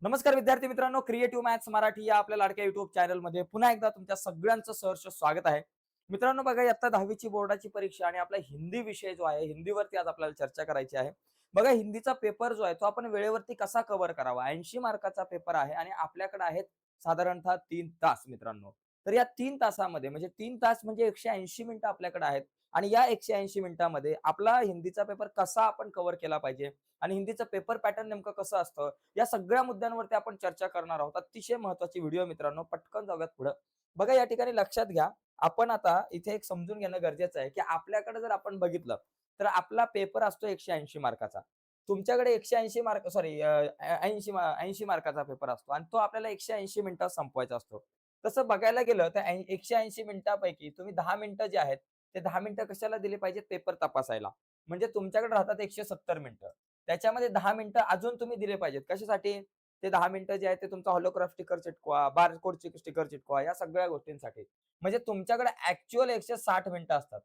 नमस्कार विद्यार्थी मित्रांनो, क्रिएटिव्ह मॅथ्स मराठी या आपल्या लाडक्या युट्यूब चॅनलमध्ये पुन्हा एकदा तुमच्या सगळ्यांचं सहर्ष स्वागत आहे. मित्रांनो बघा, इयत्ता 10वी बोर्डाची परीक्षा आणि आपला हिंदी विषय जो आहे, हिंदीवरती आज आपल्याला चर्चा करायची आहे. बघा, हिंदीचा पेपर जो आहे तो आपण वेळेवरती कसा कव्हर करावा. 80 मार्काचा पेपर आहे आणि आपल्याकडे आहेत साधारणतः 3 तास मित्रांनो. तर या 3 तासामध्ये म्हणजे 3 तास म्हणजे 180 मिनिटं आपल्याकडे आहेत आणि या 180 मिनिटांमध्ये आपला हिंदीचा पेपर कसा आपण कव्हर केला पाहिजे आणि हिंदीचं पेपर पॅटर्न नेमकं कसं असतं, या सगळ्या मुद्द्यांवरती आपण चर्चा करणार आहोत. अतिशय महत्वाची व्हिडिओ मित्रांनो, पटकन जाऊयात पुढे. बघा, या ठिकाणी लक्षात घ्या, आपण आता इथे एक समजून घेणं गरजेचं आहे, की आपल्याकडे जर आपण बघितलं तर आपला पेपर असतो 180 मार्काचा. तुमच्याकडे 180 मार्क सॉरी 80 मार्काचा पेपर असतो आणि तो आपल्याला 180 मिनिटात संपवायचा असतो. तसं बघायला गेलं तर 180 मिनिटांपैकी तुम्ही 10 मिनिटं जे आहेत, ते 10 मिनिटं कशाला दिली पाहिजेत? पेपर तपासायला. म्हणजे तुमच्याकडे राहतात 170 मिनिटं. त्याच्यामध्ये 10 मिनिटं अजून तुम्ही दिले पाहिजेत. कशासाठी? ते 10 मिनिटं जे आहेत ते तुमचा होलोग्राफ स्टिकर चिटकवा, बारकोड स्टिकर चिटकवा, या सगळ्या गोष्टींसाठी. म्हणजे तुमच्याकडे ॲक्चुअल 160 मिनिटं असतात.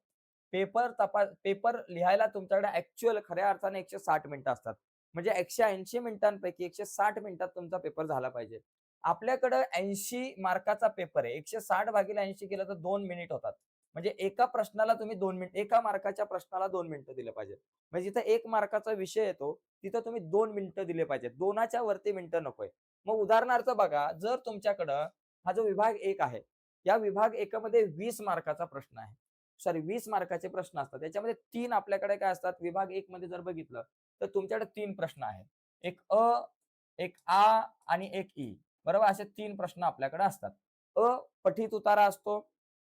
पेपर लिहायला तुमच्याकडे ॲक्चुअल खऱ्या अर्थाने 160 मिनिटं असतात. म्हणजे 180 मिनिटांपैकी 160 मिनिटात तुमचा पेपर झाला पाहिजे. आपल्याकडं 80 मार्काचा पेपर आहे. 160 भागिले 80 केलं तर 2 मिनिट होतात. म्हणजे एका प्रश्नाला तुम्ही 2 मिनिट, एका मार्काच्या प्रश्नाला 2 मिनिटं दिले पाहिजेत. म्हणजे जिथे 1 मार्काचा विषय येतो, तिथं तुम्ही 2 मिनिटं दिले पाहिजेत. 2च्या वरती मिनिटं नकोय. मग उदाहरणार्थ बघा, जर तुमच्याकडं हा जो विभाग 1 आहे, या विभाग 1 मध्ये 20 मार्काचा प्रश्न आहे. सॉरी 20 मार्काचे प्रश्न असतात. त्याच्यामध्ये 3 आपल्याकडे काय असतात, विभाग 1 मध्ये जर बघितलं, तर तुमच्याकडे 3 प्रश्न आहेत. एक अ, एक आ आणि एक ई. बरोबर? असे 3 प्रश्न आपल्याकडे असतात. अ पठित उतारा असतो.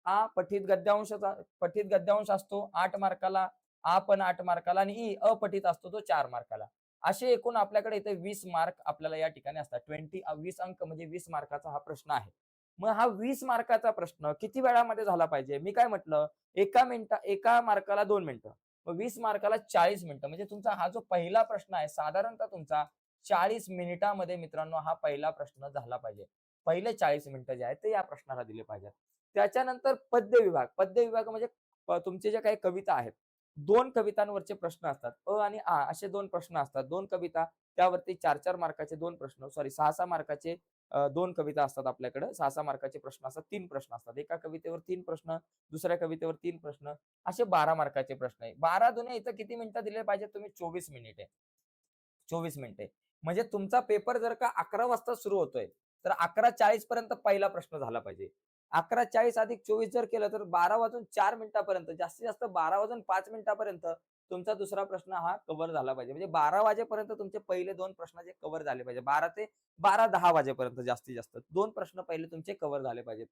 आ पठित गद्यांश असतो 8 मार्काला. आ पण 8 मार्काला आणि ई अपठित असतो तो 4 मार्काला. असे एकूण आपल्याकडे इथे 20 मार्क आपल्याला या ठिकाणी असतात. 20 अंक म्हणजे 20 मार्काचा हा प्रश्न आहे. मग हा 20 मार्काचा प्रश्न किती वेळामध्ये झाला पाहिजे? मी काय म्हटलं, एका मार्काला 2 मिनिटं. मग 20 मार्काला 40 मिनिटं. म्हणजे तुमचा हा जो पहिला प्रश्न आहे, साधारणतः तुमचा 40 मिनिटामध्ये मित्रांनो हा पहिला प्रश्न झाला पाहिजे. पहिले 40 मिनिटं जे आहेत ते या प्रश्नाला दिले पाहिजेत. त्याच्यानंतर पद्य विभाग. पद्य विभाग म्हणजे तुमचे जे काही कविता आहेत, 2 कवितांवरचे प्रश्न असतात. अ आणि आ असे 2 प्रश्न असतात. 2 कविता, त्यावरती 4-4 मार्काचे 2 प्रश्न, सॉरी 6-6 मार्काचे 2 कविता असतात आपल्याकडे. 6-6 मार्काचे प्रश्न असतात. 3 प्रश्न असतात. एका कवितेवर 3 प्रश्न, दुसऱ्या कवितेवर 3 प्रश्न, असे 12 मार्काचे प्रश्न आहे. 12 दुने इथं किती मिनिटं दिले पाहिजेत तुम्ही? 24 मिनिटे. 24 मिनिटे. म्हणजे तुमचा पेपर जर का 11 वाजता सुरू होतोय, तर 11:40 पर्यंत पहिला प्रश्न झाला पाहिजे. 11:40 अधिक 24 जर केलं, तर 12 वाजून 4 मिनिटापर्यंत, जास्तीत जास्त 12 वाजून 5 मिनिटापर्यंत तुमचा दुसरा प्रश्न हा कव्हर झाला पाहिजे. म्हणजे 12 वाजेपर्यंत तुमचे पहिले 2 प्रश्न जे कव्हर झाले पाहिजे. 12 ते 12:10 वाजेपर्यंत जास्तीत जास्त 2 प्रश्न पहिले तुमचे कव्हर झाले पाहिजेत.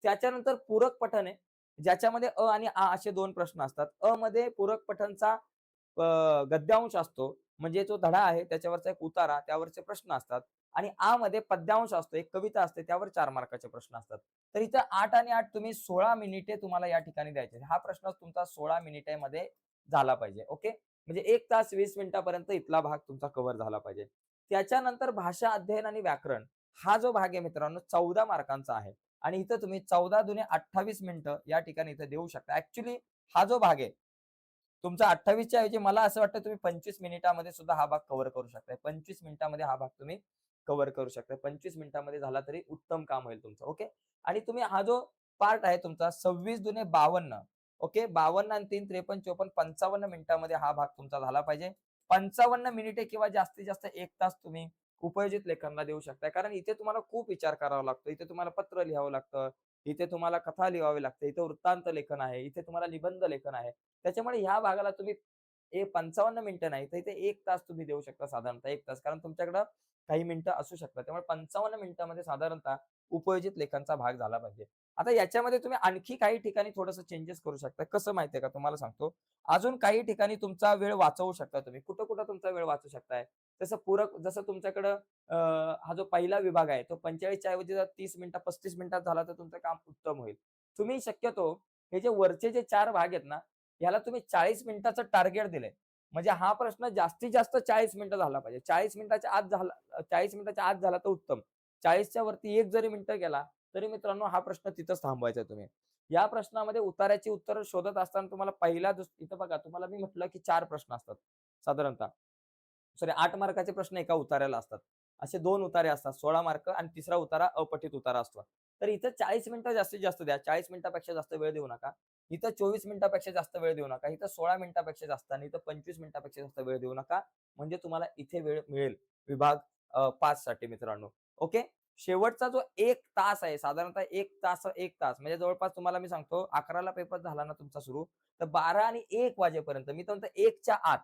त्याच्यानंतर पूरक पठण आहे, ज्याच्यामध्ये अ आणि आ असे 2 प्रश्न असतात. अ मध्ये पूरक पठणचा गद्यांश असतो. म्हणजे जो धडा आहे त्याच्यावरचा एक उतारा, त्यावरचे प्रश्न असतात आणि आ मध्ये पद्यांश असतो, एक कविता असते, त्यावर 4 मार्काचे प्रश्न असतात. तर इथं 8 आणि 8 तुम्ही 16 मिनिटे तुम्हाला या ठिकाणी द्यायचे. हा प्रश्न तुमचा 16 मिनिटामध्ये झाला पाहिजे. ओके. म्हणजे 1 तास 20 मिनिटापर्यंत इथला भाग तुमचा कव्हर झाला पाहिजे. त्याच्यानंतर भाषा अध्ययन आणि व्याकरण हा जो भाग आहे मित्रांनो, 14 मार्कांचा आहे आणि इथं तुम्ही 14 दुने 28 मिनिटं या ठिकाणी इथं देऊ शकता. ऍक्च्युअली हा जो भाग आहे तुमचा 28च्या ऐवजी मला असं वाटतं तुम्ही 25 मिनिटामध्ये सुद्धा हा भाग कव्हर करू शकताय. 25 मिनिटामध्ये हा भाग तुम्ही कव्हर करू शकताय. 25 मिनिटामध्ये झाला तरी उत्तम काम होईल तुमचं. ओके. आणि तुम्ही हा जो पार्ट आहे तुमचा 26 दुने 52, ओके. 52 आणि 3 53 54 55 मिनिटामध्ये हा भाग तुमचा झाला पाहिजे. 55 मिनिटे किंवा जास्तीत जास्त 1 तास तुम्ही उपयोजित लेखनला देऊ शकताय. कारण इथे तुम्हाला खूप विचार करावा लागतो. इथे तुम्हाला पत्र लिहावं लागतं. इथे तुम्हाला कथा लिहावी लागते. इथे वृत्तांत लेखन आहे. इथे तुम्हाला निबंध लेखन आहे. त्याच्यामुळे ह्या भागाला तुम्ही 55 मिनिटं नाही, तर इथे 1 तास तुम्ही देऊ शकता, साधारणतः 1 तास. कारण तुमच्याकडं काही मिनिटं असू शकतात. त्यामुळे 55 मिनिटामध्ये साधारणतः उपयोजित लेखनचा भाग झाला पाहिजे. आता याच्यामध्ये तुम्ही आणखी काही ठिकाणी थोडंसं चेंजेस करू शकता. कसं माहितीये का तुम्हाला सांगतो. अजून काही ठिकाणी तुमचा वेळ वाचवू शकता तुम्ही. कुठं-कुठं तुमचा वेळ वाचू शकताय. जसं तुमच्याकडं हा जो पहिला विभाग आहे, तो 45च्या ऐवजी जर 30 मिनिटं 35 मिनिटात झाला, तर तुमचं काम उत्तम होईल. तुम्ही शक्यतो हे जे वरचे जे 4 भाग आहेत ना, ह्याला तुम्ही 40 मिनिटाचं टार्गेट दिलंय. म्हणजे हा प्रश्न जास्तीत जास्त 40 मिनिटं झाला पाहिजे. 40 मिनिटाच्या आत झाला तर उत्तम. 40च्या वरती 1 जरी मिनिटं गेला, तरी मित्रांनो हा प्रश्न तिथंच थांबवायचा तुम्ही. या प्रश्नामध्ये उतार्याची उत्तरं शोधत असताना तुम्हाला इथं बघा, तुम्हाला मी म्हटलं की 4 प्रश्न असतात साधारणतः. सॉरी 8 मार्काचे प्रश्न एका उतार्याला असतात. असे 2 उतारे असतात, 16 मार्क आणि तिसरा उतारा अपठित उतारा असतो. तर इथं 40 मिनिटं जास्तीत जास्त द्या. 40 मिनिटापेक्षा जास्त वेळ देऊ नका. इथं 24 मिनिटापेक्षा जास्त वेळ देऊ नका. इथं 16 मिनिटापेक्षा जास्त आणि इथं 25 मिनिटापेक्षा जास्त वेळ देऊ नका. म्हणजे तुम्हाला इथे वेळ मिळेल विभाग 5 साठी मित्रांनो. ओके. शेवटचा जो 1 तास आहे, साधारणतः 1 तास म्हणजे जवळपास तुम्हाला मी सांगतो 11ला पेपर झाला ना तुमचा सुरू, तर 12 आणि 1 वाजेपर्यंत मी तर म्हणतो 1च्या आत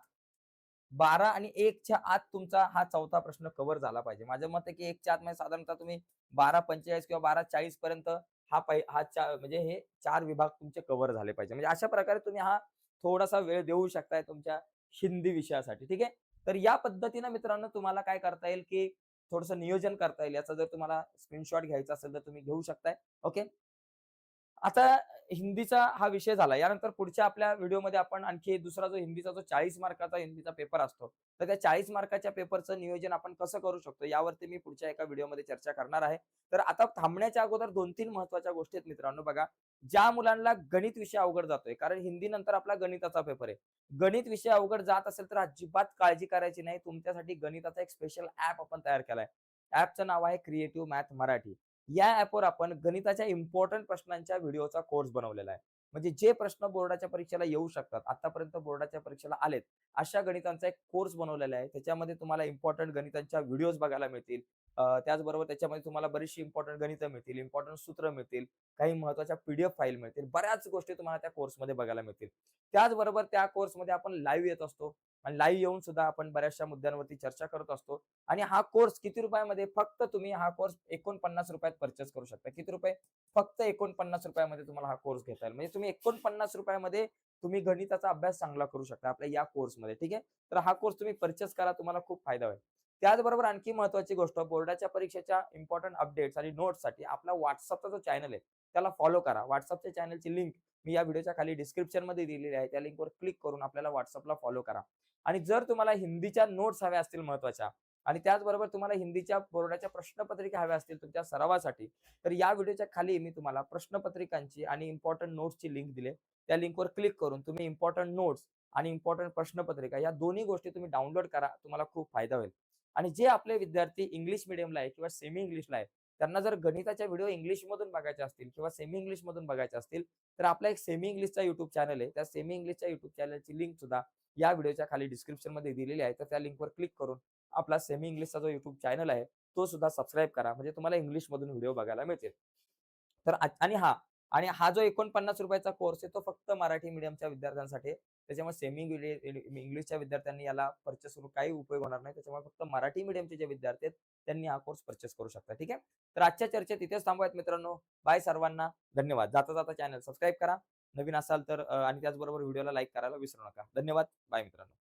12 आणि 1च्या आत तुमचा हा चौथा प्रश्न कव्हर झाला पाहिजे. माझं मत आहे की 1च्या आत म्हणजे साधारणतः तुम्ही 12:45 किंवा 12:40 पर्यंत म्हणजे हे 4 विभाग तुमचे कव्हर झाले पाहिजे. म्हणजे अशा प्रकारे तुम्ही हा थोडासा वेळ देऊ शकताय तुमच्या हिंदी विषयासाठी. ठीक आहे. तर या पद्धतीनं मित्रांनो तुम्हाला काय करता येईल की थोडंसं नियोजन करता येईल. याचा जर तुम्हाला स्क्रीनशॉट घ्यायचा असेल तर तुम्ही घेऊ शकताय. ओके. आता हिंदीचा हा विषय झाला. यानंतर पुढच्या आपल्या व्हिडिओमध्ये आपण आणखी दुसरा जो हिंदीचा जो 40 मार्काचा हिंदीचा पेपर असतो, तर त्या 40 मार्काच्या पेपरचं नियोजन आपण कसं करू शकतो, यावरती मी पुढच्या एका व्हिडिओमध्ये चर्चा करणार आहे. तर आता थांबण्याच्या अगोदर 2-3 महत्त्वाच्या गोष्टी आहेत मित्रांनो बघा. ज्या मुलांना गणित विषय अवघड जातोय, कारण हिंदी नंतर आपला गणिताचा पेपर आहे. गणित विषय अवघड जात असेल तर अजिबात काळजी करायची नाही. तुमच्यासाठी गणिताचा एक स्पेशल ॲप आपण तयार केलाय. ॲपचं नाव आहे क्रिएटिव्ह मॅथ मराठी. या ॲपवर आपण गणिताच्या इम्पोर्टंट प्रश्नांच्या व्हिडिओचा कोर्स बनवलेला आहे. म्हणजे जे प्रश्न बोर्डाच्या परीक्षेला येऊ शकतात, आतापर्यंत बोर्डाच्या परीक्षेला आलेत, अशा गणितांचा एक कोर्स बनवलेला आहे. त्याच्यामध्ये तुम्हाला इम्पोर्टंट गणितांच्या व्हिडिओज बघायला मिळतील. त्याचबरोबर त्याच्यामध्ये तुम्हाला बरीचशी इम्पोर्टंट गणितं मिळतील, इम्पोर्टंट सूत्र मिळतील, काही महत्त्वाच्या पी फाईल मिळतील. बऱ्याच गोष्टी तुम्हाला त्या कोर्समध्ये बघायला मिळतील. त्याचबरोबर त्या कोर्समध्ये आपण लाईव्ह येत असतो आणि लाईव्ह येऊन सुद्धा आपण बऱ्याचशा मुद्द्यांवरती चर्चा करत असतो. आणि हा कोर्स किती रुपयामध्ये? फक्त तुम्ही हा कोर्स ₹49 परचेस करू शकता. किती रुपये? फक्त ₹49 तुम्हाला हा कोर्स घेता येईल. म्हणजे तुम्ही ₹49 तुम्ही गणिताचा अभ्यास चांगला करू शकता आपल्या या कोर्समध्ये. ठीक आहे. तर हा कोर्स तुम्ही परचेस करा. तुम्हाला खूप फायदा होईल. त्याचबरोबर आणखी महत्त्वाची गोष्ट बोर्डाच्या परीक्षेच्या इम्पोर्टंट अपडेट्स आणि नोट्ससाठी आपला WhatsAppचा जो चॅनल आहे, त्याला फॉलो करा. WhatsAppच्या चॅनलची लिंक मी या व्हिडिओच्या खाली डिस्क्रिप्शनमध्ये दिलेली आहे. त्या लिंकवर क्लिक करून आपल्याला WhatsAppला फॉलो करा. आणि जर तुम्हाला हिंदीच्या नोट्स हव्या असतील महत्त्वाच्या आणि त्याचबरोबर तुम्हाला हिंदीच्या बोर्डाच्या प्रश्नपत्रिका हव्या असतील तुमच्या सरावासाठी, तर या व्हिडिओच्या खाली मी तुम्हाला प्रश्नपत्रिकांची आणि इम्पोर्टंट नोट्सची लिंक दिली. त्या लिंकवर क्लिक करून तुम्ही इम्पोर्टंट नोट्स आणि इम्पोर्टंट प्रश्नपत्रिका या दोन्ही गोष्टी तुम्ही डाउनलोड करा. तुम्हाला खूप फायदा होईल. आणि जे आपले विद्यार्थी इंग्लिश मीडियमला आहे किंवा सेमी इंग्लिशला आहे, त्यांना जर गणिताच्या व्हिडिओ इंग्लिशमधून बघायचे असतील किंवा सेमी इंग्लिशमधून बघायचे असतील, तर आपला एक सेमी इंग्लिशचा YouTube चॅनल आहे. त्या सेमी इंग्लिशच्या YouTube चॅनलची लिंक सुद्धा या व्हिडिओच्या खाली डिस्क्रिप्शनमध्ये दिलेली आहे. तर त्या लिंकवर क्लिक करून आपला सेमी इंग्लिशचा जो YouTube चॅनल आहे, तो सुद्धा सबस्क्राईब करा. म्हणजे तुम्हाला इंग्लिशमधून व्हिडिओ बघायला मिळतील. तर आणि हा जो ₹49 चा कोर्स आहे, तो फक्त मराठी मीडियमच्या विद्यार्थ्यांसाठी आहे. त्याच्यामुळे सेमी इंग्लिशच्या विद्यार्थ्यांनी याला पर्चेस करून काही उपयोग होणार नाही. त्याच्यामुळे फक्त मराठी मीडियमचे जे विद्यार्थी आहेत, त्यांनी हा कोर्स पर्चेस करू शकता. ठीक आहे. तर आजच्या चर्चेत इथेच थांबूयात मित्रांनो. बाय सर्वांना. धन्यवाद. जाता-जाता चॅनल सबस्क्राईब करा. नवीन असाल तर आणि त्याचबरोबर व्हिडिओला लाईक करायला विसरू नका. धन्यवाद. बाय मित्रांनो.